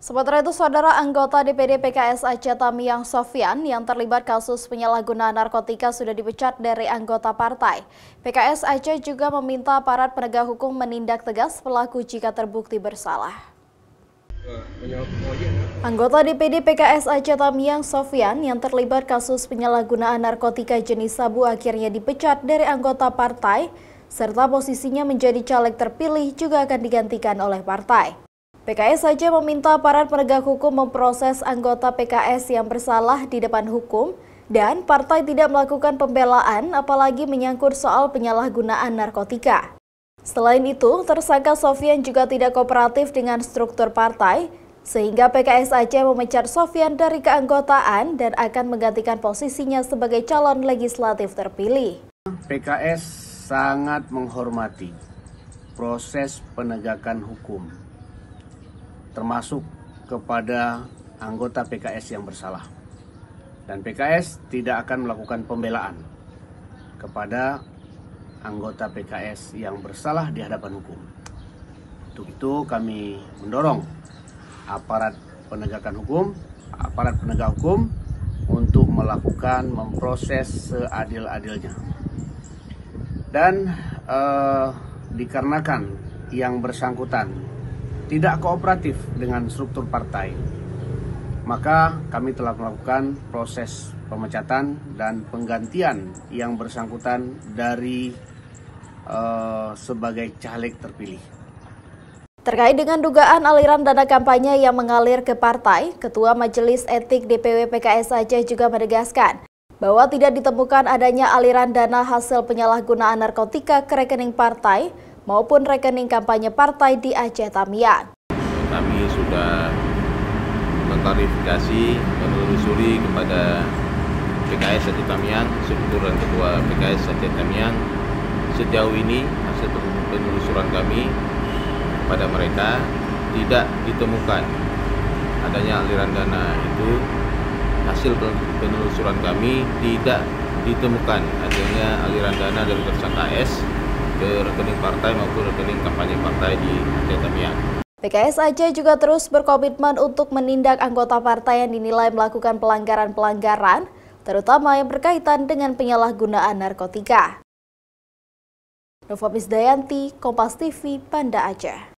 Sementara itu, saudara anggota DPD PKS Aceh Tamiang Sofyan yang terlibat kasus penyalahgunaan narkotika sudah dipecat dari anggota partai. PKS Aceh juga meminta aparat penegak hukum menindak tegas pelaku jika terbukti bersalah. Anggota DPD PKS Aceh Tamiang Sofyan yang terlibat kasus penyalahgunaan narkotika jenis sabu akhirnya dipecat dari anggota partai, serta posisinya menjadi caleg terpilih juga akan digantikan oleh partai. PKS saja meminta aparat penegak hukum memproses anggota PKS yang bersalah di depan hukum dan partai tidak melakukan pembelaan apalagi menyangkut soal penyalahgunaan narkotika. Selain itu, tersangka Sofyan juga tidak kooperatif dengan struktur partai sehingga PKS Aceh memecat Sofyan dari keanggotaan dan akan menggantikan posisinya sebagai calon legislatif terpilih. PKS sangat menghormati proses penegakan hukum, termasuk kepada anggota PKS yang bersalah. Dan PKS tidak akan melakukan pembelaan kepada anggota PKS yang bersalah di hadapan hukum. Untuk itu kami mendorong aparat penegakan hukum, aparat penegak hukum untuk memproses seadil-adilnya. Dan dikarenakan yang bersangkutan tidak kooperatif dengan struktur partai, maka kami telah melakukan proses pemecatan dan penggantian yang bersangkutan dari sebagai caleg terpilih. Terkait dengan dugaan aliran dana kampanye yang mengalir ke partai, Ketua Majelis Etik DPW PKS Aceh juga menegaskan bahwa tidak ditemukan adanya aliran dana hasil penyalahgunaan narkotika ke rekening partai maupun rekening kampanye partai di Aceh Tamiang. Kami sudah mengklarifikasi, menelusuri kepada PKS Aceh Tamiang, struktur dan ketua PKS Aceh Tamiang. Sejauh ini hasil penelusuran kami pada mereka tidak ditemukan adanya aliran dana itu. Hasil penelusuran kami tidak ditemukan adanya aliran dana dari tersangka S ke rekening partai maupun rekening kampanye partai di Aceh Tamiang. PKS Aceh juga terus berkomitmen untuk menindak anggota partai yang dinilai melakukan pelanggaran-pelanggaran, terutama yang berkaitan dengan penyalahgunaan narkotika. Nova Misdayanti, Kompas TV, Banda Aceh.